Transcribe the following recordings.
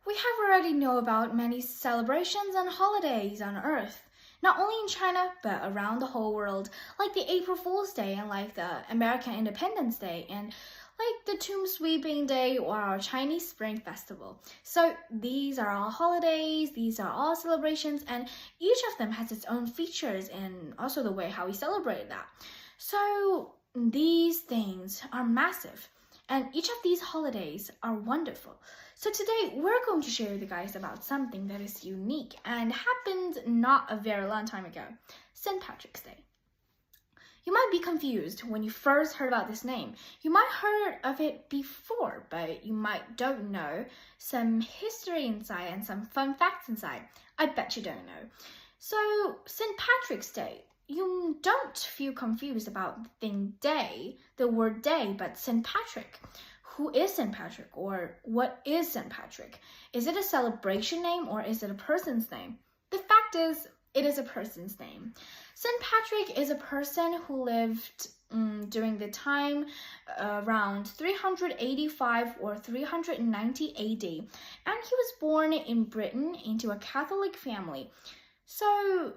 We have already know about many celebrations and holidays on Earth, not only in China, but around the whole world, like the April Fool's Day and like the American Independence Day and like the Tomb Sweeping Day or our Chinese Spring Festival. So these are all holidays, these are all celebrations, and each of them has its own features and also the way how we celebrate that. So these things are massive, and each of these holidays are wonderful. So today we're going to share with you guys about something that is unique and happened not a very long time ago, St. Patrick's Day. You might be confused when you first heard about this name. You might heard of it before, but you might don't know some history inside and some fun facts inside. I bet you don't know. So St. Patrick's Day, you don't feel confused about the word day, but St. Patrick. Who is St. Patrick, or what is St. Patrick? Is it a celebration name or is it a person's name? The fact is, it is a person's name. St. Patrick is a person who lived during the time around 385 or 390 AD, and he was born in Britain into a Catholic family. So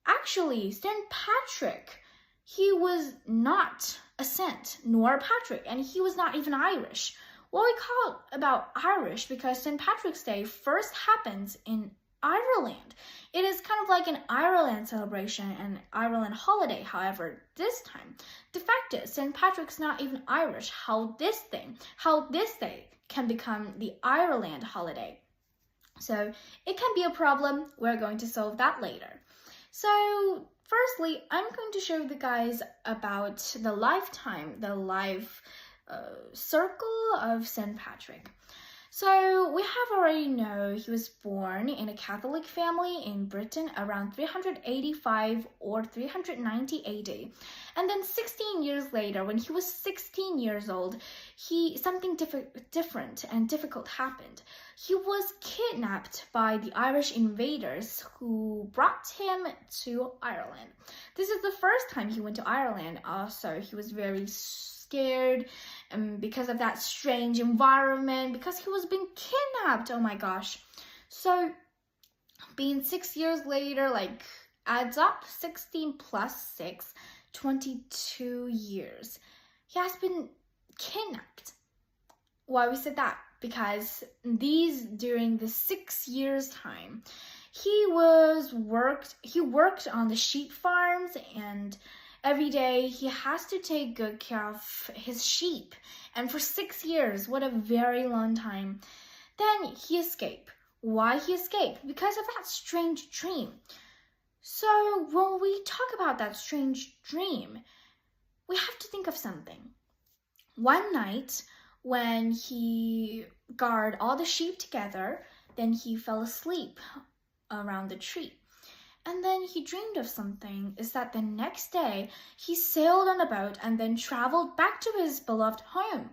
actually, St. Patrick, he was not a saint nor a Patrick, and he was not even Irish. Well, we call it about Irish because St. Patrick's Day first happens in Ireland. It is kind of like an Ireland celebration and Ireland holiday. However, this time, the fact is St. Patrick's not even Irish. How this day can become the Ireland holiday. So it can be a problem. We're going to solve that later. So firstly, I'm going to show you guys about the life circle of St. Patrick. So we have already know he was born in a Catholic family in Britain around 385 or 390 AD. And then 16 years later, when he was 16 years old, something different and difficult happened. He was kidnapped by the Irish invaders who brought him to Ireland. This is the first time he went to Ireland. Also, he was very scared because of that strange environment, because he was being kidnapped. Oh my gosh. So being 6 years later, like adds up 16 plus 6, 22 years. He has been kidnapped. Why we said that? Because during the 6 years time, he worked on the sheep farms, and every day he has to take good care of his sheep. And for 6 years, what a very long time. Then he escaped. Why he escaped? Because of that strange dream. So when we talk about that strange dream, we have to think of something. One night, when he guarded all the sheep together, then he fell asleep around the tree. And then he dreamed of something, is that the next day he sailed on a boat and then traveled back to his beloved home.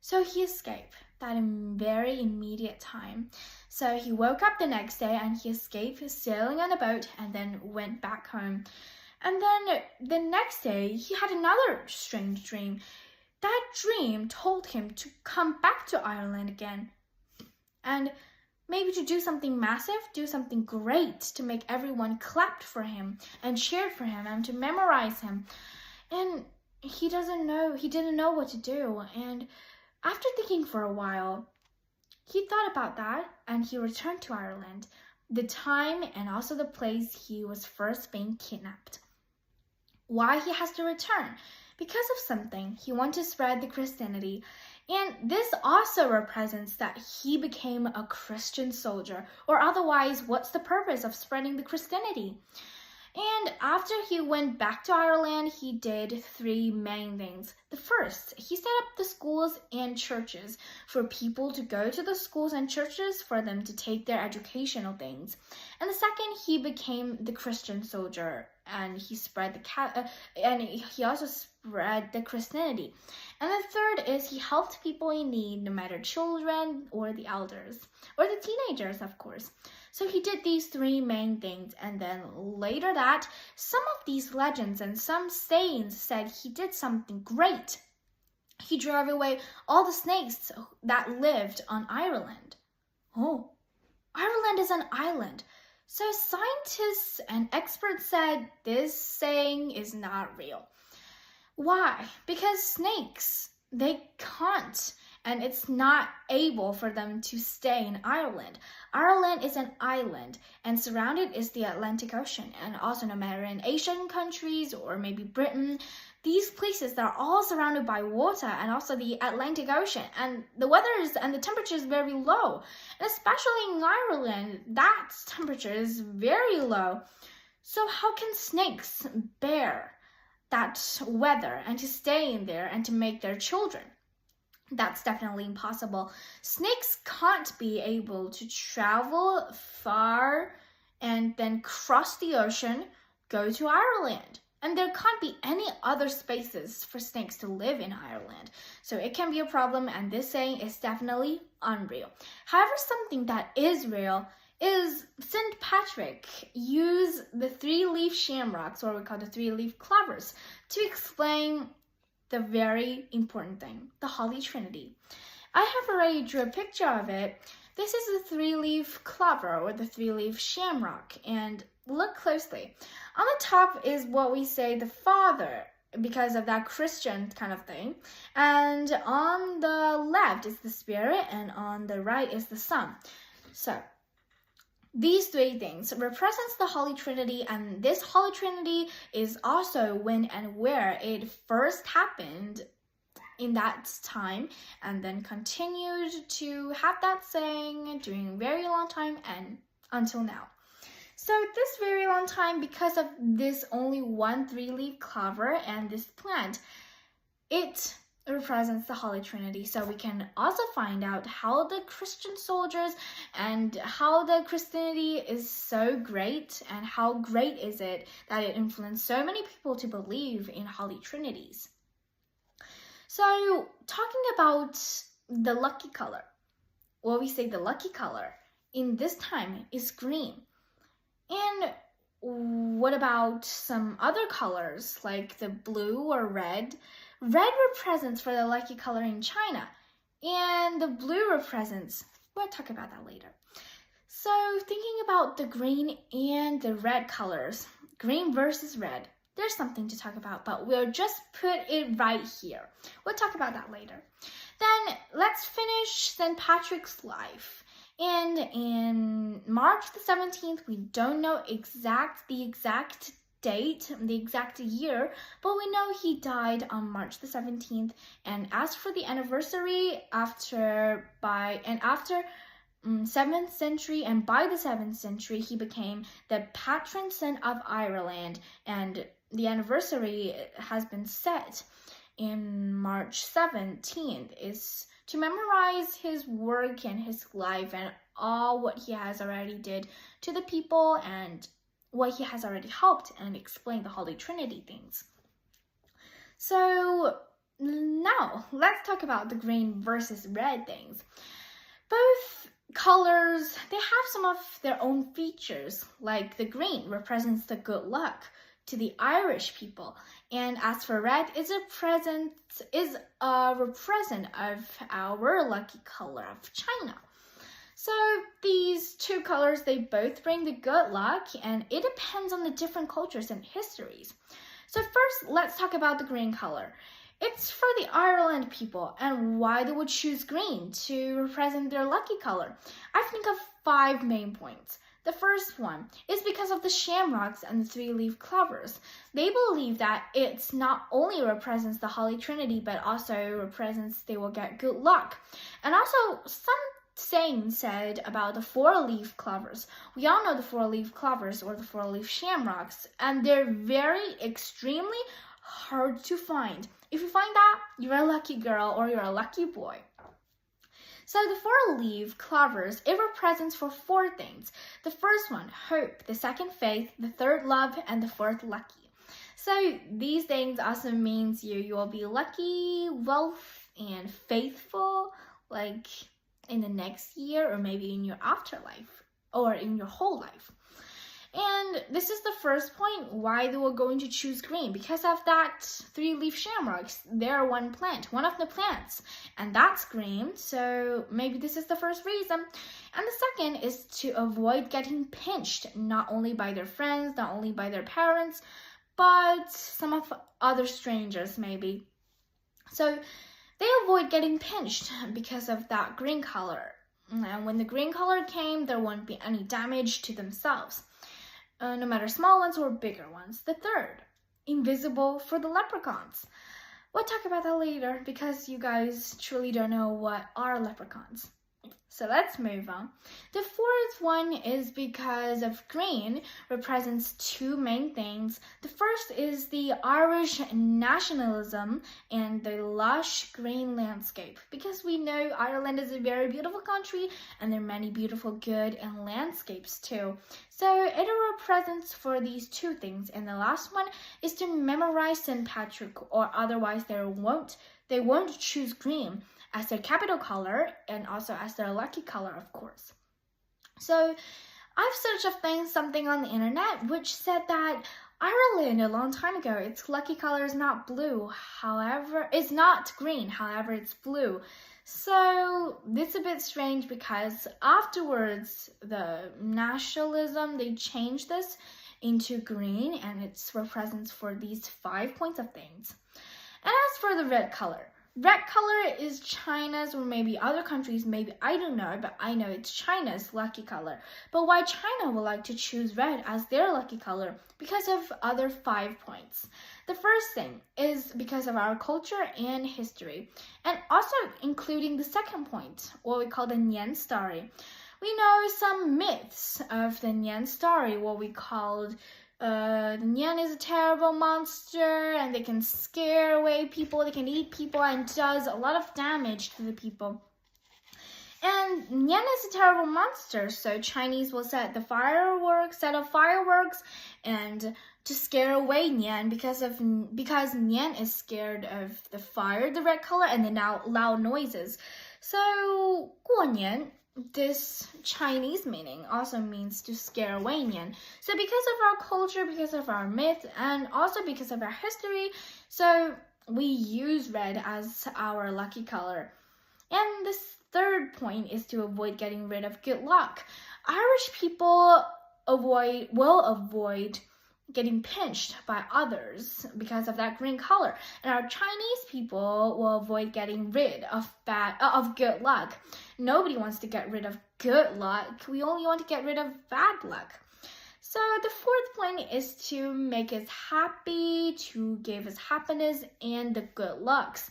So he escaped that in very immediate time. So he woke up the next day and he escaped sailing on a boat and then went back home. And then the next day he had another strange dream. That dream told him to come back to Ireland again and maybe to do something massive, do something great, to make everyone clap for him and cheer for him and to memorize him. And he didn't know what to do. And after thinking for a while, he thought about that and he returned to Ireland, the time and also the place he was first being kidnapped. Why he has to return? Because of something. He wanted to spread the Christianity. And this also represents that he became a Christian soldier, or otherwise, what's the purpose of spreading the Christianity? And after he went back to Ireland, he did 3 main things. The first, he set up the schools and churches for people to go to the schools and churches for them to take their educational things. And the second, he became the Christian soldier, and he also spread the Christianity. And the third is he helped people in need, no matter children or the elders, or the teenagers, of course. So he did these 3 main things, and then later that, some of these legends and some sayings said he did something great. He drove away all the snakes that lived on Ireland. Oh, is an island. So scientists and experts said this saying is not real. Why? Because snakes, they can't, and it's not able for them to stay in Ireland. Ireland is an island, and surrounded is the Atlantic Ocean. And also, no matter in Asian countries or maybe Britain, these places, they're all surrounded by water and also the Atlantic Ocean. And the weather and the temperature is very low. And especially in Ireland, that temperature is very low. So how can snakes bear that weather and to stay in there and to make their children? That's definitely impossible. Snakes can't be able to travel far and then cross the ocean, go to Ireland. And there can't be any other spaces for snakes to live in Ireland. So it can be a problem, and this saying is definitely unreal. However, something that is real is St. Patrick used the three-leaf shamrocks, or we call the three-leaf clovers, to explain the very important thing, the Holy Trinity. I have already drew a picture of it. This is the three-leaf clover, or the three-leaf shamrock, and look closely. On the top is what we say the Father, because of that Christian kind of thing. And on the left is the Spirit, and on the right is the Son. So these three things represents the Holy Trinity, and this Holy Trinity is also when and where it first happened in that time, and then continued to have that saying during a very long time and until now. So this very long time, because of this only one three-leaf clover and this plant, it represents the Holy Trinity. So we can also find out how the Christian soldiers and how the Christianity is so great, and how great is it that it influenced so many people to believe in Holy Trinities. So talking about the lucky color, well, we say the lucky color in this time is green. And what about some other colors like the blue or red? Red represents for the lucky color in China, and the blue represents, we'll talk about that later. So thinking about the green and the red colors, green versus red, there's something to talk about, but we'll just put it right here. We'll talk about that later. Then let's finish St. Patrick's life. And in March the 17th, we don't know the exact date, the exact year, but we know he died on March the 17th. And as for the anniversary, after 7th century, and by the 7th century, he became the patron saint of Ireland, and the anniversary has been set in March 17th is to memorize his work and his life and all what he has already did to the people and what he has already helped and explained the Holy Trinity things. So now let's talk about the green versus red things. Both colors, they have some of their own features, like the green represents the good luck to the Irish people, and as for red, is a represent of our lucky color of China. So these two colors, they both bring the good luck, and it depends on the different cultures and histories. So first, let's talk about the green color. It's for the Ireland people, and why they would choose green to represent their lucky color. I think of 5 main points. The first one is because of the shamrocks and the three-leaf clovers. They believe that it's not only represents the Holy Trinity, but also represents they will get good luck. And also, some saying said about the 4-leaf clovers. We all know the 4-leaf clovers or the 4-leaf shamrocks, and they're very extremely hard to find. If you find that, you're a lucky girl or you're a lucky boy. So the 4-leaf clovers, it represents for 4 things. The first one, hope. The second, faith. The third, love. And the fourth, lucky. So these things also means you will be lucky, wealth, and faithful, like in the next year or maybe in your afterlife or in your whole life. And this is the first point why they were going to choose green, because of that 3-leaf shamrocks. They're one plant, one of the plants, and that's green. So maybe this is the first reason. And the second is to avoid getting pinched, not only by their friends, not only by their parents, but some of other strangers maybe. So they avoid getting pinched because of that green color. And when the green color came, there won't be any damage to themselves. No matter small ones or bigger ones. The third, invisible for the leprechauns. We'll talk about that later because you guys truly don't know what are leprechauns. So let's move on. The fourth one is because of green represents two main things. The first is the Irish nationalism and the lush green landscape, because we know Ireland is a very beautiful country and there are many beautiful good and landscapes too. So it represents for these two things. And the last one is to memorize St. Patrick, or otherwise they won't choose green as their capital color and also as their lucky color, of course. So I've searched something on the internet which said that Ireland a long time ago, its lucky color is not blue. However, it's not green. However, it's blue. So this is a bit strange because afterwards the nationalism, they changed this into green and it represents for these 5 points of things. And as for the red color is China's, or maybe other countries, maybe, I don't know, but I know it's China's lucky color. But why China would like to choose red as their lucky color? Because of other 5 points. The first thing is because of our culture and history, and also including the second point, what we call the Nian story. We know some myths of the Nian story, what we called the Nian is a terrible monster and they can scare away people, they can eat people and does a lot of damage to the people. And Nian is a terrible monster, so Chinese will set off fireworks and to scare away Nian because Nian is scared of the fire, the red color, and the loud noises. So 过年, this Chinese meaning also means to scare away Nian. So because of our culture, because of our myth, and also because of our history, so we use red as our lucky color. And this third point is to avoid getting rid of good luck. Irish people will avoid getting pinched by others because of that green color, and our Chinese people will avoid getting rid of good luck. Nobody wants to get rid of good luck. We only want to get rid of bad luck. So the fourth point is to make us happy, to give us happiness and the good lucks.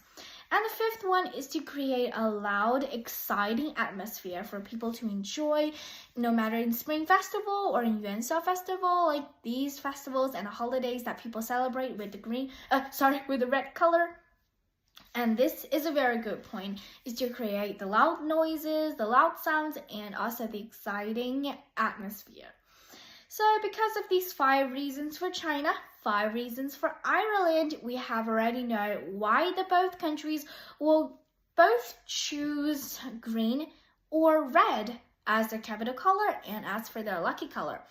And the fifth one is to create a loud, exciting atmosphere for people to enjoy, no matter in Spring Festival or in Yuan Xiao Festival, like these festivals and holidays that people celebrate with the red color. And this is a very good point, is to create the loud noises, the loud sounds, and also the exciting atmosphere. So because of these 5 reasons for China, 5 reasons for Ireland, we have already known why the both countries will both choose green or red as their capital color and as for their lucky color.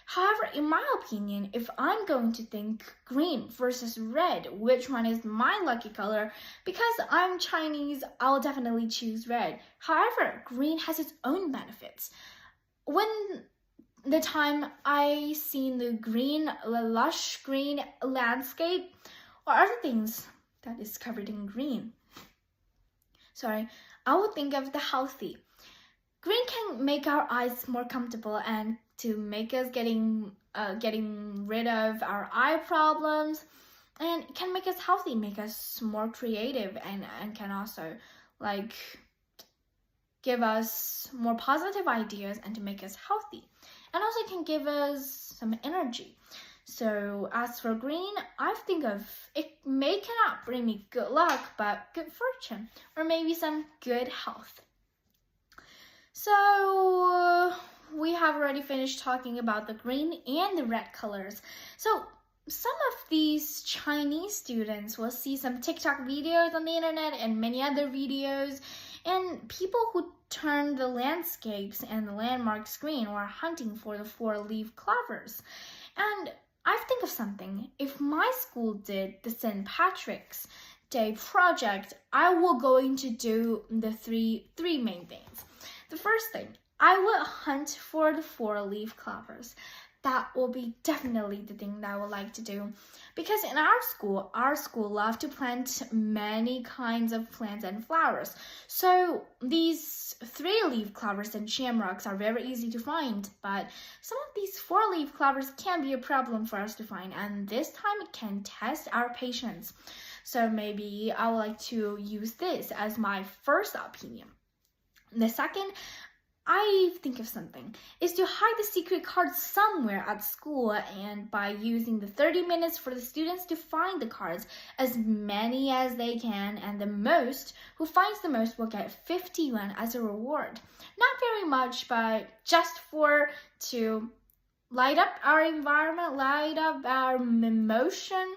However, in my opinion, if I'm going to think green versus red, which one is my lucky color? Because I'm Chinese, I'll definitely choose red. However, green has its own benefits. When the time I seen the lush green landscape or other things that is covered in green, I would think of the healthy. Green can make our eyes more comfortable and to make us getting rid of our eye problems, and it can make us healthy, make us more creative, and can also give us more positive ideas and to make us healthy. And also can give us some energy. So as for green, I think of it cannot bring me good luck, but good fortune, or maybe some good health. So we have already finished talking about the green and the red colors. So some of these Chinese students will see some TikTok videos on the internet and many other videos, And people who turn the landscapes and the landmarks green were hunting for the four-leaf clovers. And I think of something. If my school did the St. Patrick's Day project, I will going to do the three main things. The first thing, I will hunt for the four-leaf clovers. That will be definitely the thing that I would like to do. Because in our school loves to plant many kinds of plants and flowers. So these three-leaf clovers and shamrocks are very easy to find. But some of these four-leaf clovers can be a problem for us to find. And this time it can test our patience. So maybe I would like to use this as my first opinion. The second, I think of something, is to hide the secret cards somewhere at school, and by using the 30 minutes for the students to find the cards, as many as they can, and who finds the most will get 50 yuan as a reward. Not very much, but just to light up our environment, light up our emotion,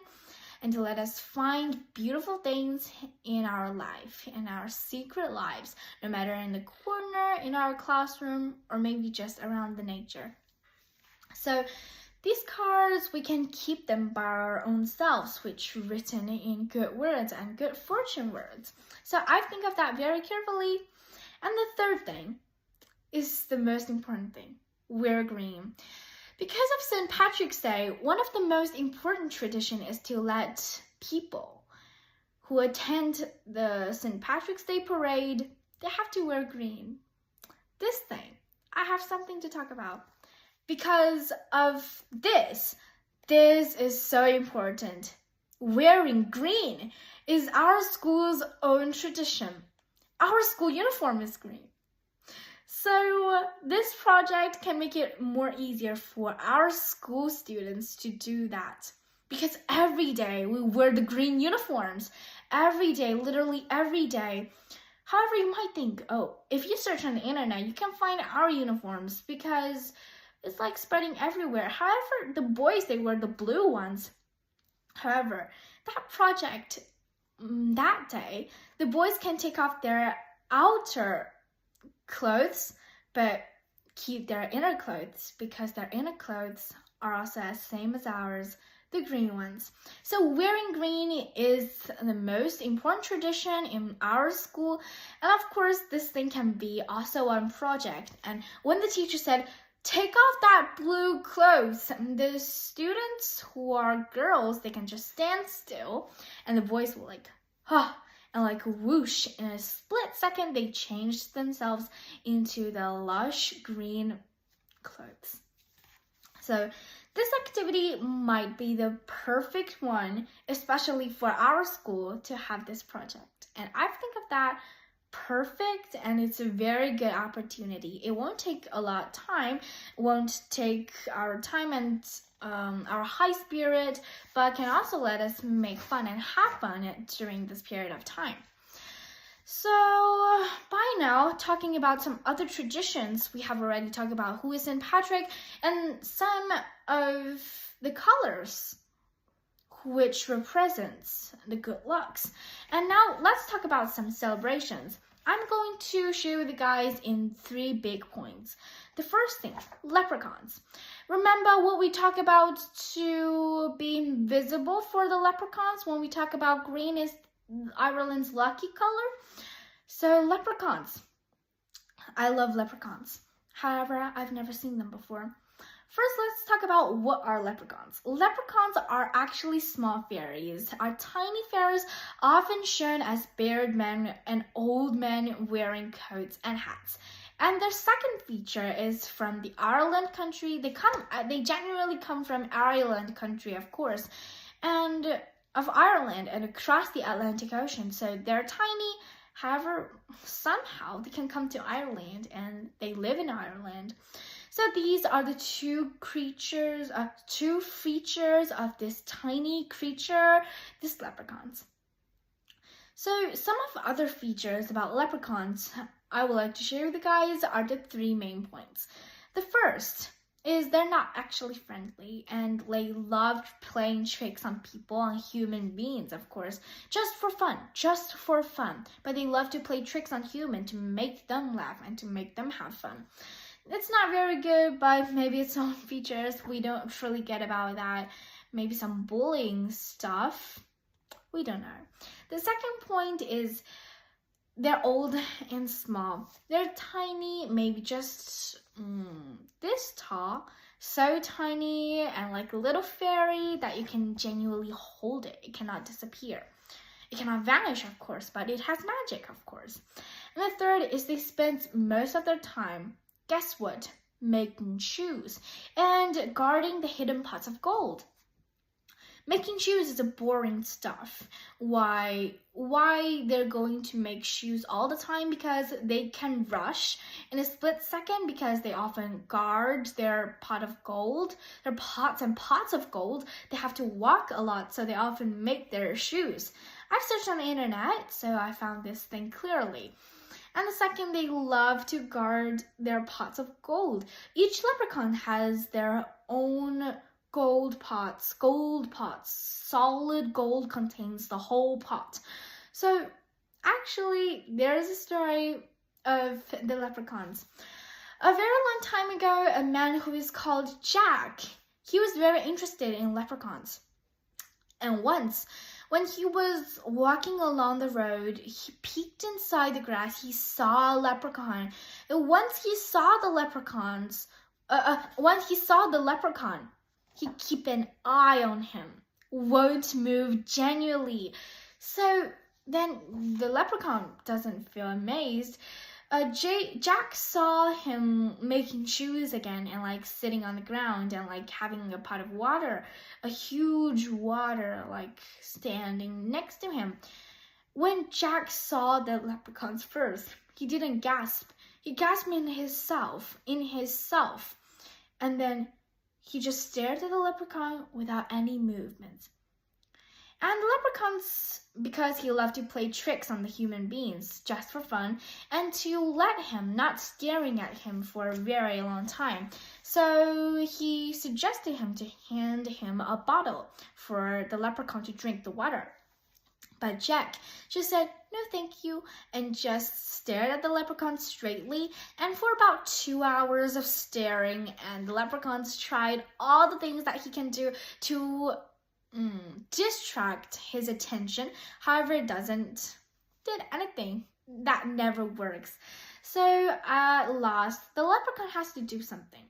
and to let us find beautiful things in our life, in our secret lives, no matter in the corner, in our classroom, or maybe just around the nature. So these cards, we can keep them by our own selves, which written in good words and good fortune words. So I think of that very carefully. And the third thing is the most important thing. Wear green. Because of St. Patrick's Day, one of the most important traditions is to let people who attend the St. Patrick's Day parade, they have to wear green. This thing, I have something to talk about. Because of this is so important. Wearing green is our school's own tradition. Our school uniform is green. So this project can make it more easier for our school students to do that. Because every day we wear the green uniforms. Every day, literally every day. However, you might think, oh, if you search on the internet, you can find our uniforms because it's like spreading everywhere. However, the boys, they wear the blue ones. However, that project, that day, the boys can take off their outer clothes, but keep their inner clothes because their inner clothes are also as same as ours, the green ones. So wearing green is the most important tradition in our school, and of course this thing can be also on project. And when the teacher said, take off that blue clothes, the students who are girls, they can just stand still, and the boys will like, huh, and like whoosh, in a split second, they changed themselves into the lush green clothes. So this activity might be the perfect one, especially for our school, to have this project. And I think of that perfect, and it's a very good opportunity. It won't take a lot of time, won't take our time and our high spirit, but can also let us make fun and have fun during this period of time. So by now, talking about some other traditions, we have already talked about who is St. Patrick and some of the colors which represents the good lucks. And now let's talk about some celebrations. I'm going to share with you guys in 3 big points. The first thing, leprechauns. Remember what we talk about to be invisible for the leprechauns when we talk about green is Ireland's lucky color? So leprechauns. I love leprechauns. However, I've never seen them before. First, let's talk about what are leprechauns. Leprechauns are actually small fairies, are tiny fairies often shown as bearded men and old men wearing coats and hats. And their second feature is from the Ireland country. They generally come from Ireland country, of course, and of Ireland and across the Atlantic Ocean. So they're tiny. However, somehow they can come to Ireland and they live in Ireland. So these are the two features of this tiny creature, this leprechauns. So some of the other features about leprechauns I would like to share with you guys are the 3 main points. The first, is they're not actually friendly, and they love playing tricks on people, on human beings, of course, just for fun. But they love to play tricks on humans to make them laugh and to make them have fun. It's not very good, but maybe its own features. We don't truly get about that. Maybe some bullying stuff. We don't know. The second point is they're old and small. They're tiny, maybe just this tall, so tiny and like a little fairy that you can genuinely hold it. It cannot disappear. It cannot vanish, of course, but it has magic, of course. And the third is they spend most of their time, guess what? Making shoes and guarding the hidden pots of gold. Making shoes is a boring stuff. Why they're going to make shoes all the time? Because they can rush in a split second, because they often guard their pot of gold, their pots and pots of gold. They have to walk a lot, so they often make their shoes. I've searched on the internet, so I found this thing clearly. And the second, they love to guard their pots of gold. Each leprechaun has their own gold pots. Solid gold contains the whole pot. So actually, there's a story of the leprechauns. A very long time ago, a man who is called Jack, he was very interested in leprechauns. And once, when he was walking along the road, he peeked inside the grass. He saw a leprechaun. And once he saw the leprechaun, he keep an eye on him, won't move genuinely. So then the leprechaun doesn't feel amazed. Jack saw him making shoes again and like sitting on the ground and like having a pot of water, a huge water like standing next to him. When Jack saw the leprechauns first, he didn't gasp. He gasped in himself. And then he just stared at the leprechaun without any movement. And the leprechauns, because he loved to play tricks on the human beings just for fun, and to let him not staring at him for a very long time. So he suggested him to hand him a bottle for the leprechaun to drink the water. But Jack just said, "No, thank you," and just stared at the leprechaun straightly. And for about 2 hours of staring, and the leprechauns tried all the things that he can do to distract his attention. However, it did anything. That never works. So at last, the leprechaun has to do something.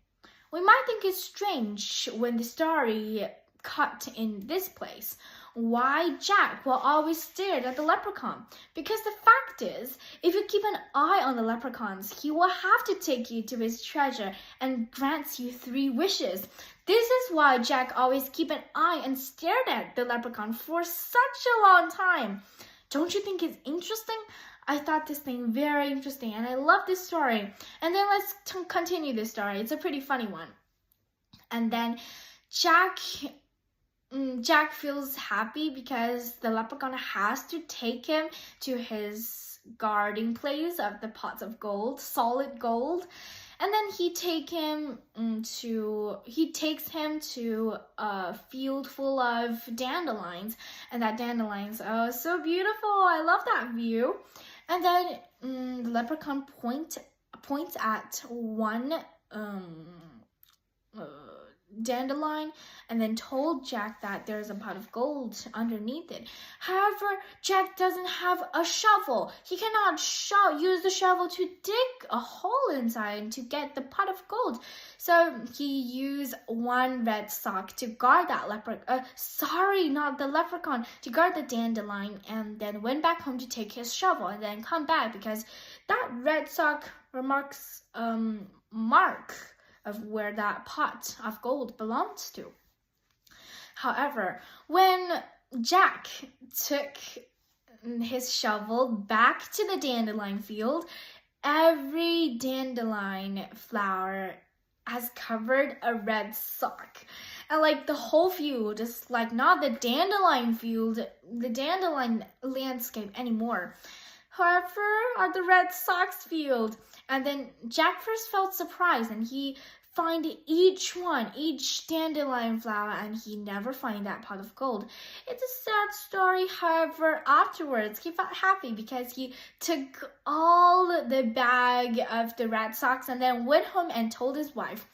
We might think it's strange when the story cut in this place. Why Jack will always stare at the leprechaun? Because the fact is, if you keep an eye on the leprechauns, he will have to take you to his treasure and grants you 3 wishes. This is why Jack always keep an eye and stared at the leprechaun for such a long time. Don't you think it's interesting? I thought this thing very interesting, and I love this story. And then let's continue this story. It's a pretty funny one. And then Jack feels happy because the leprechaun has to take him to his guarding place of the pots of gold, solid gold. And then he takes him to a field full of dandelions. And that dandelions, oh, so beautiful. I love that view. And then the leprechaun points at one dandelion and then told Jack that there's a pot of gold underneath it. However, Jack doesn't have a shovel. He cannot use the shovel to dig a hole inside to get the pot of gold. So he used one red sock to guard that to guard the dandelion, and then went back home to take his shovel and then come back because that red sock remarks mark of where that pot of gold belongs to. However, when Jack took his shovel back to the dandelion field, every dandelion flower has covered a red sock. And like the whole field is like not the dandelion field, the dandelion landscape anymore. However, are the red socks field. And then Jack first felt surprised, and he find each dandelion flower, and he never find that pot of gold. It's a sad story. However, afterwards he felt happy because he took all the bag of the red socks and then went home and told his wife,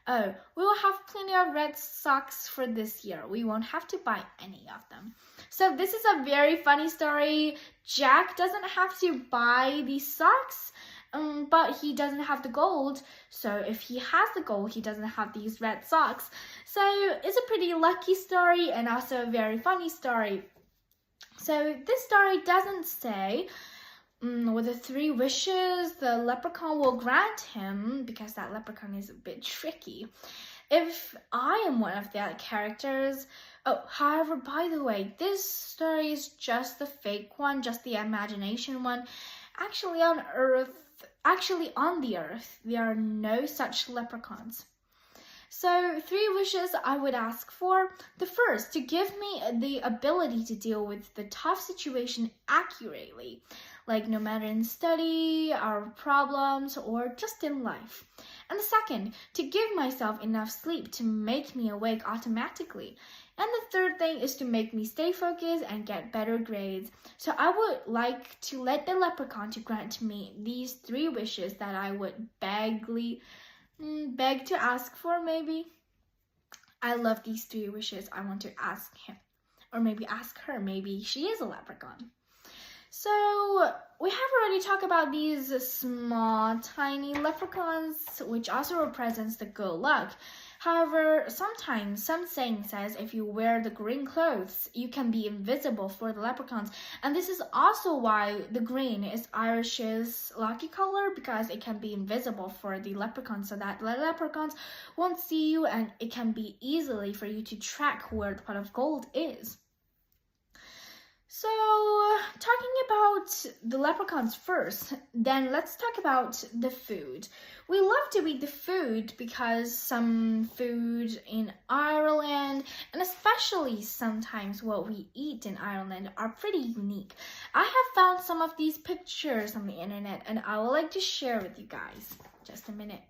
"Oh, we will have plenty of red socks for this year. We won't have to buy any of them." So this is a very funny story. Jack doesn't have to buy these socks, but he doesn't have the gold. So if he has the gold, he doesn't have these red socks. So it's a pretty lucky story and also a very funny story. So this story doesn't say with the 3 wishes the leprechaun will grant him, because that leprechaun is a bit tricky. If I am one of the characters, however, by the way, this story is just the fake one, just the imagination one. Actually on the earth, there are no such leprechauns. So 3 wishes I would ask for. The first, to give me the ability to deal with the tough situation accurately, like no matter in study, our problems, or just in life. And the second, to give myself enough sleep to make me awake automatically. And the third thing is to make me stay focused and get better grades. So I would like to let the leprechaun to grant me these 3 wishes that I would beg to ask for, maybe. I love these 3 wishes. I want to ask him, or maybe ask her. Maybe she is a leprechaun. So we have already talked about these small, tiny leprechauns, which also represents the good luck. However, sometimes some saying says if you wear the green clothes, you can be invisible for the leprechauns. And this is also why the green is Irish's lucky color, because it can be invisible for the leprechauns, so that the leprechauns won't see you, and it can be easily for you to track where the pot of gold is. So, talking about the leprechauns first, then let's talk about the food. We love to eat the food because some food in Ireland, and especially sometimes what we eat in Ireland, are pretty unique. I have found some of these pictures on the internet, and I would like to share with you guys. Just a minute.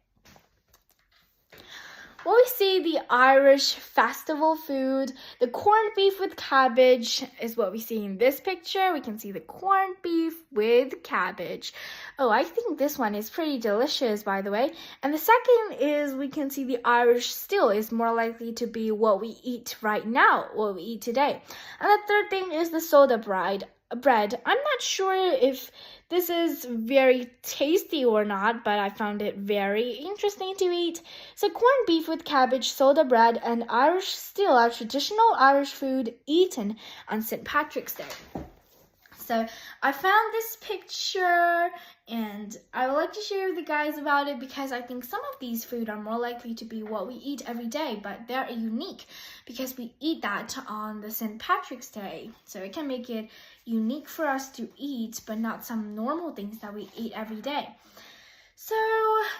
Well, we see the Irish festival food. The corned beef with cabbage is what we see in this picture. We can see the corned beef with cabbage. Oh, I think this one is pretty delicious, by the way. And the second is we can see the Irish stew is more likely to be what we eat right now, what we eat today. And the third thing is the soda bread. I'm not sure if this is very tasty or not, but I found it very interesting to eat. So corned beef with cabbage, soda bread, and Irish stew are traditional Irish food eaten on St. Patrick's Day. So I found this picture and I would like to share with you guys about it, because I think some of these food are more likely to be what we eat every day, but they're unique because we eat that on the St. Patrick's Day. So it can make it unique for us to eat, but not some normal things that we eat every day. So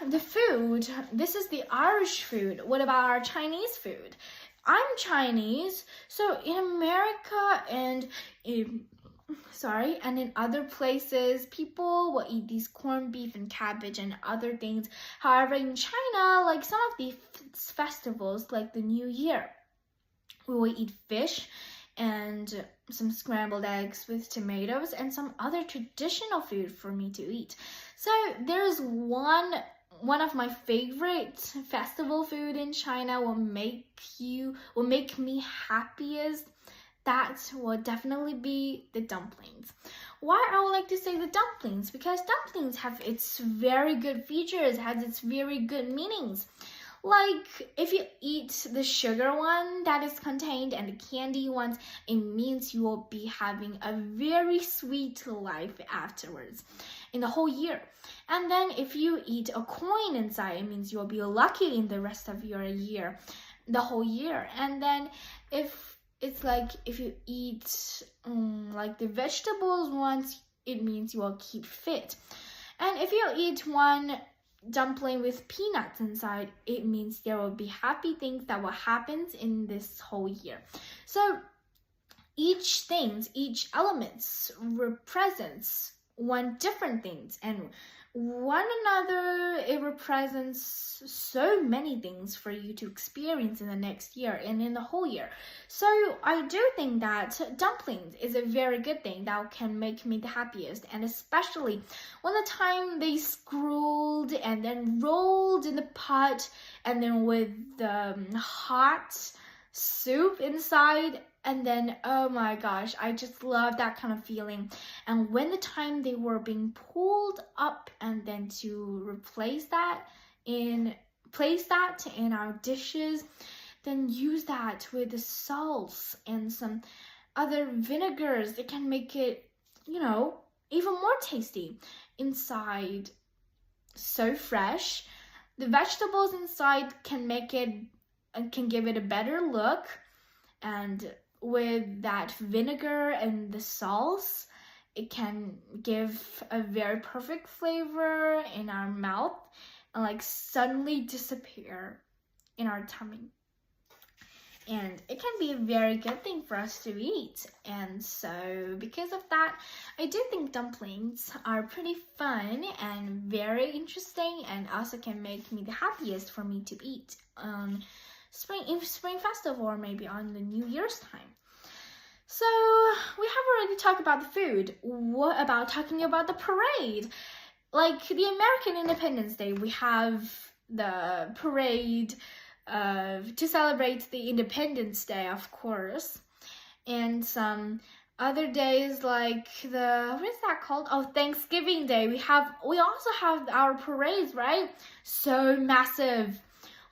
the food, this is the Irish food. What about our Chinese food? I'm Chinese, so in America and in other places, people will eat these corned beef and cabbage and other things. However, in China, like some of these festivals, like the New Year, we will eat fish and some scrambled eggs with tomatoes and some other traditional food for me to eat. So there's one of my favorite festival food in China will make me happiest. That will definitely be the dumplings. Why I would like to say the dumplings? Because dumplings have its very good features, has its very good meanings. Like if you eat the sugar one that is contained and the candy ones, it means you will be having a very sweet life afterwards in the whole year. And then if you eat a coin inside, it means you will be lucky in the rest of your year, the whole year. And then if you eat like the vegetables ones, it means you will keep fit. And if you eat one dumpling with peanuts inside, it means there will be happy things that will happen in this whole year. So each element represents one different things, and one another. It represents so many things for you to experience in the next year and in the whole year. So I do think that dumplings is a very good thing that can make me the happiest, and especially when the time they scrolled and then rolled in the pot and then with the hot soup inside. And then, oh my gosh, I just love that kind of feeling. And when the time they were being pulled up and then to place that in our dishes, then use that with the salts and some other vinegars. It can make it, even more tasty inside. So fresh. The vegetables inside can give it a better look, and with that vinegar and the sauce, it can give a very perfect flavor in our mouth and suddenly disappear in our tummy. And it can be a very good thing for us to eat. And so because of that, I do think dumplings are pretty fun and very interesting, and also can make me the happiest for me to eat Spring Festival, or maybe on the New Year's time. So we have already talked about the food. What about talking about the parade? Like the American Independence Day, we have the parade to celebrate the Independence Day, of course, and some other days like what is that called? Oh, Thanksgiving Day. We also have our parades, right? So massive.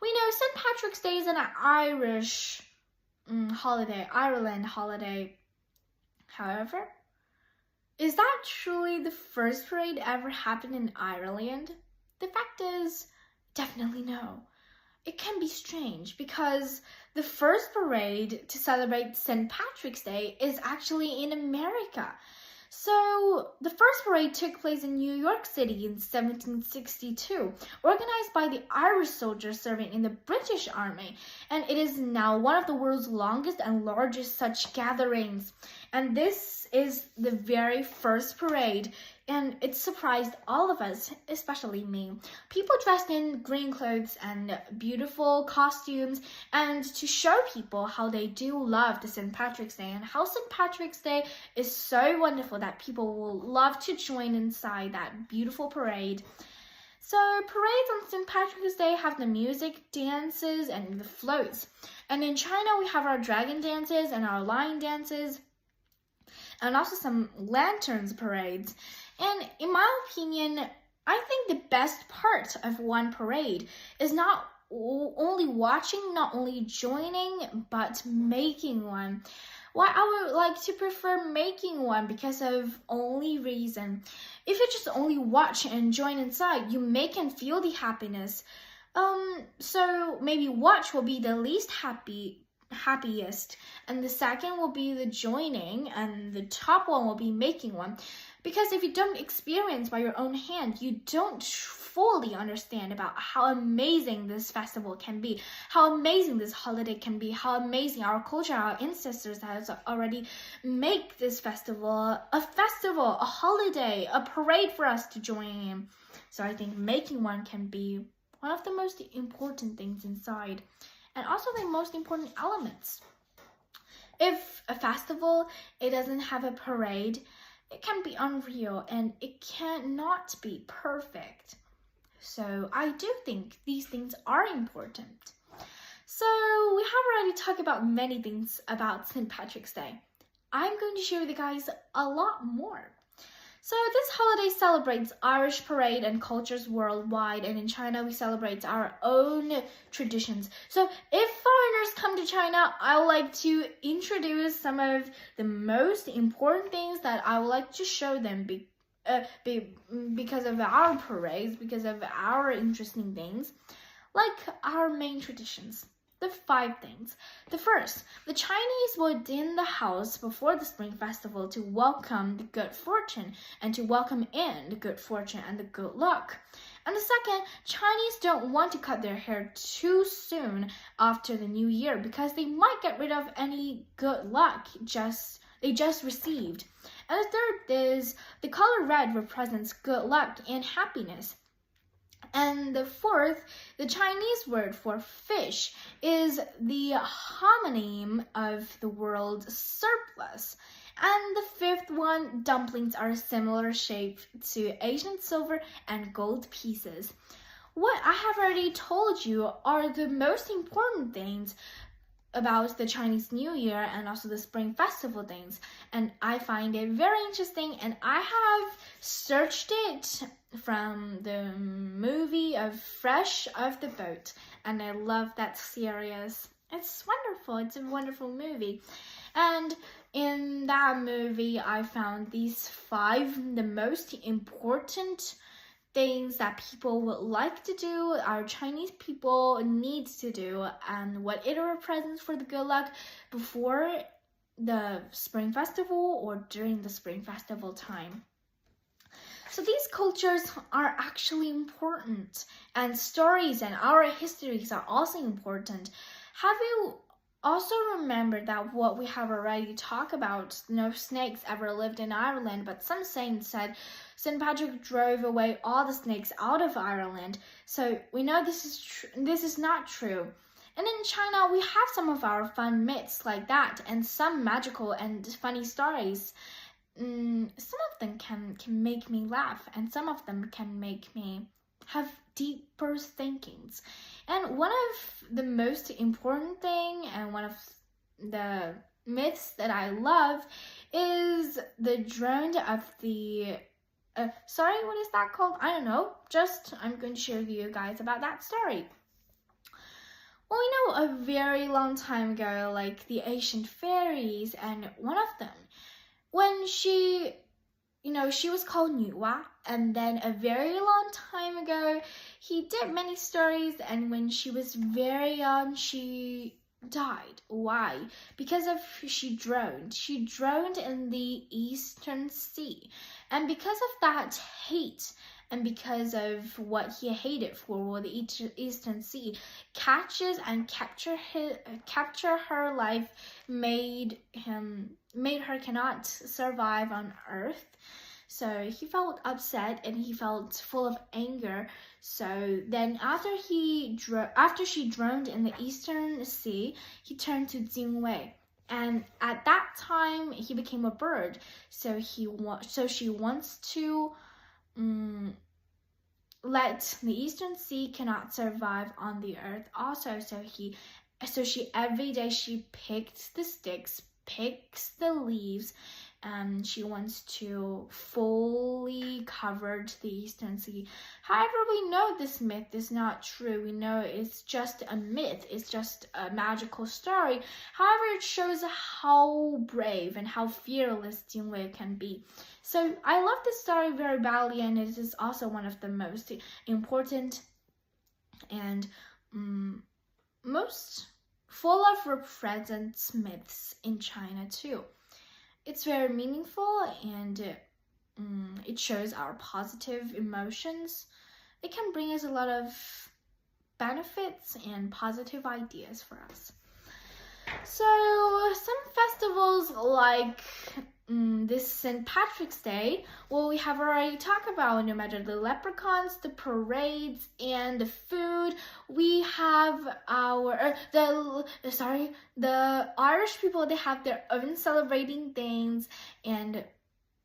We know St. Patrick's Day is an Irish holiday, Ireland holiday. However, is that truly the first parade ever happened in Ireland? The fact is, definitely no. It can be strange because the first parade to celebrate St. Patrick's Day is actually in America. So the first parade took place in New York City in 1762, organized by the Irish soldiers serving in the British Army, and it is now one of the world's longest and largest such gatherings. And this is the very first parade, and it surprised all of us, especially me. People dressed in green clothes and beautiful costumes, and to show people how they do love the St. Patrick's Day and how St. Patrick's Day is so wonderful that people will love to join inside that beautiful parade. So parades on St. Patrick's Day have the music, dances, and the floats. And in China, we have our dragon dances and our lion dances, and also some lanterns parades. And in my opinion, I think the best part of one parade is not only watching, not only joining, but making one. Why I would like to prefer making one because of only reason. If you just only watch and join inside, you make and feel the happiness. So maybe watch will be the least happiest, and the second will be the joining, and the top one will be making one. Because if you don't experience by your own hand, you don't fully understand about how amazing this festival can be, how amazing this holiday can be, how amazing our culture, our ancestors has already make this festival, a holiday, a parade for us to join in. So I think making one can be one of the most important things inside, and also the most important elements. If a festival, it doesn't have a parade, it can be unreal and it cannot be perfect. So I do think these things are important. So we have already talked about many things about St. Patrick's Day. I'm going to share with you guys a lot more. So this holiday celebrates Irish parade and cultures worldwide, and in China we celebrate our own traditions. So if foreigners come to China, I would like to introduce some of the most important things that I would like to show them because of our parades, because of our interesting things, like our main traditions. The 5 things. The first, the Chinese would in the house before the Spring Festival to welcome the good fortune and to welcome in the good fortune and the good luck. And the second, Chinese don't want to cut their hair too soon after the new year because they might get rid of any good luck they just received. And the third is the color red represents good luck and happiness. And the fourth, the Chinese word for fish, is the homonym of the word surplus. And the fifth one, dumplings are similar shape to Asian silver and gold pieces. What I have already told you are the most important things about the Chinese New Year and also the Spring Festival things, and I find it very interesting, and I have searched it from the movie of Fresh Off the Boat, and I love that series. It's wonderful. It's a wonderful movie. And in that movie, I found these 5 the most important things that people would like to do, our Chinese people need to do, and what it represents for the good luck before the Spring Festival or during the Spring Festival time. So these cultures are actually important, and stories and our histories are also important. Have you also remembered that what we have already talked about, no snakes ever lived in Ireland, but some saints said St. Patrick drove away all the snakes out of Ireland. So we know this is not true. And in China, we have some of our fun myths like that, and some magical and funny stories. Some of them can make me laugh, and some of them can make me have deeper thinkings. And one of the most important thing and one of the myths that I love is the drone of the what is that called? I don't know. I'm going to share with you guys about that story. Well, we know a very long time ago, like the ancient fairies, and one of them, when she was called Nuwa, and then a very long time ago, he did many stories, and when she was very young, she died. Why? Because she drowned. She drowned in the Eastern Sea. And because of that hate, and because of what he hated for the Eastern Sea, catches and capture her life made her cannot survive on Earth. So he felt upset and he felt full of anger. So then after she drowned in the Eastern Sea, he turned to Jingwei. And at that time, he became a bird. So she wants to let the Eastern Sea cannot survive on the Earth also. So she every day she picked the sticks, picks the leaves, and she wants to fully cover the Eastern Sea. However, we know this myth is not true. We know it's just a myth. It's just a magical story. However, it shows how brave and how fearless Jingwei can be. So I love this story very badly, and it is also one of the most important and most full of represents myths in China too. It's very meaningful, and it shows our positive emotions. It can bring us a lot of benefits and positive ideas for us. So some festivals like this St. Patrick's Day, well, we have already talked about, no matter the leprechauns, the parades, and the food, we have the Irish people, they have their own celebrating things, and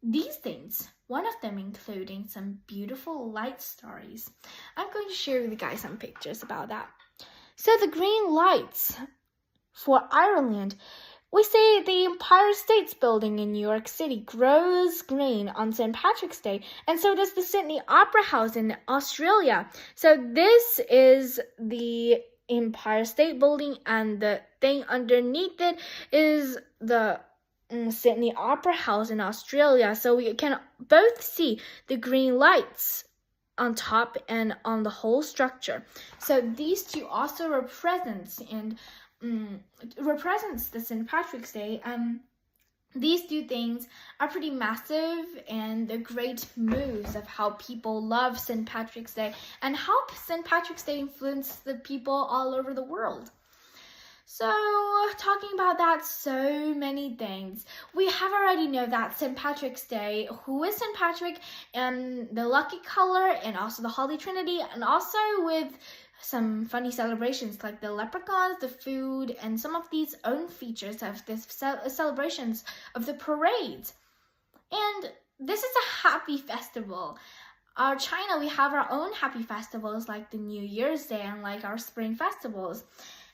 these things, one of them including some beautiful light stories. I'm going to share with you guys some pictures about that. So the green lights for Ireland, we say the Empire State Building in New York City grows green on St. Patrick's Day, and so does the Sydney Opera House in Australia. So this is the Empire State Building, and the thing underneath it is the Sydney Opera House in Australia. So we can both see the green lights on top and on the whole structure. So these two also represents the St. Patrick's Day. These two things are pretty massive, and the great moves of how people love St. Patrick's Day and how St. Patrick's Day influenced the people all over the world. So, talking about that, so many things. We have already know that St. Patrick's Day, who is St. Patrick, and the lucky color, and also the Holy Trinity, and also with some funny celebrations like the leprechauns, the food, and some of these own features of this celebrations of the parades. And this is a happy festival. Our China, we have our own happy festivals like the New Year's Day and like our spring festivals.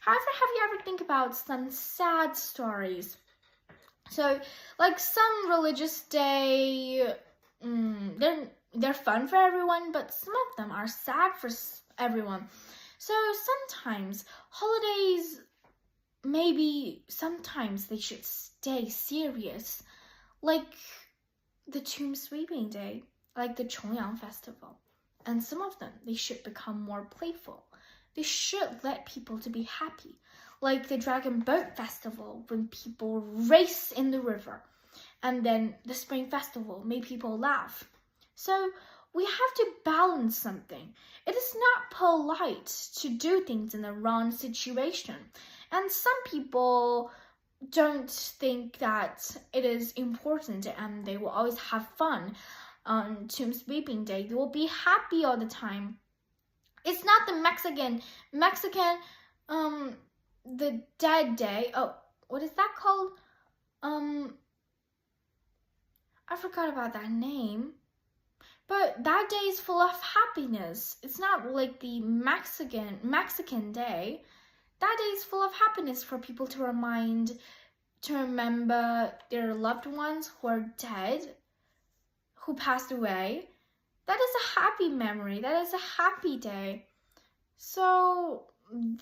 However, have you ever think about some sad stories? So, like some religious day, they're fun for everyone, but some of them are sad for everyone. So sometimes holidays, maybe sometimes they should stay serious, like the Tomb Sweeping Day, like the Chongyang Festival. And some of them, they should become more playful. They should let people to be happy, like the Dragon Boat Festival when people race in the river. And then the Spring Festival made people laugh. So we have to balance something. It is not polite to do things in the wrong situation. And some people don't think that it is important and they will always have fun on Tomb Sweeping Day. They will be happy all the time. It's not the Mexican, the Dead Day. Oh, what is that called? I forgot about that name. But that day is full of happiness. It's not like the Mexican Day. That day is full of happiness for people to remember their loved ones who are dead, who passed away. That is a happy memory. That is a happy day. So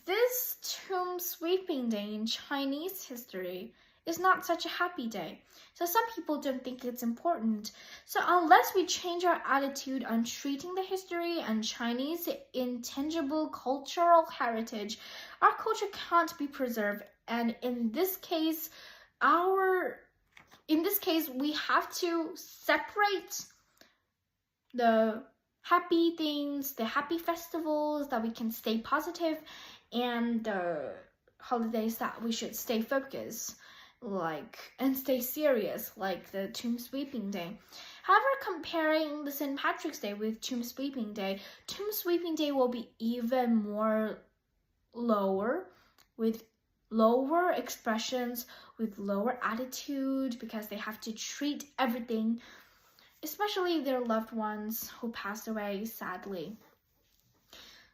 this Tomb Sweeping Day in Chinese history is not such a happy day. So some people don't think it's important. So unless we change our attitude on treating the history and Chinese intangible cultural heritage, our culture can't be preserved. And in this case, we have to separate the happy things, the happy festivals that we can stay positive, and the holidays that we should stay focused, and stay serious, like the Tomb Sweeping Day. However, comparing the St. Patrick's Day with Tomb Sweeping Day will be even more lower, with lower expressions, with lower attitude, because they have to treat everything, especially their loved ones who passed away sadly.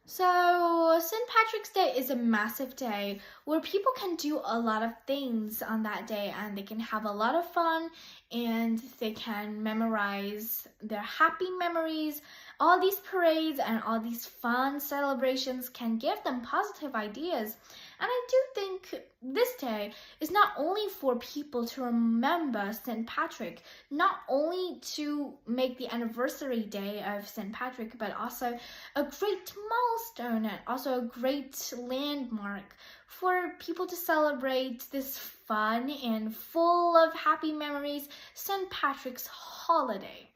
So St. Patrick's Day is a massive day where people can do a lot of things on that day, and they can have a lot of fun, and they can memorize their happy memories. All these parades and all these fun celebrations can give them positive ideas. And I do think this day is not only for people to remember St. Patrick, not only to make the anniversary day of St. Patrick, but also a great milestone and also a great landmark for people to celebrate this fun and full of happy memories St. Patrick's holiday.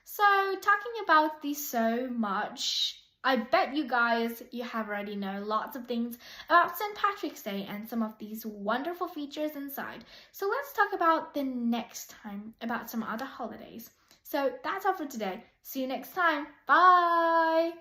So talking about these so much, I bet you guys, you have already know lots of things about St. Patrick's Day and some of these wonderful features inside. So let's talk about the next time about some other holidays. So that's all for today. See you next time. Bye!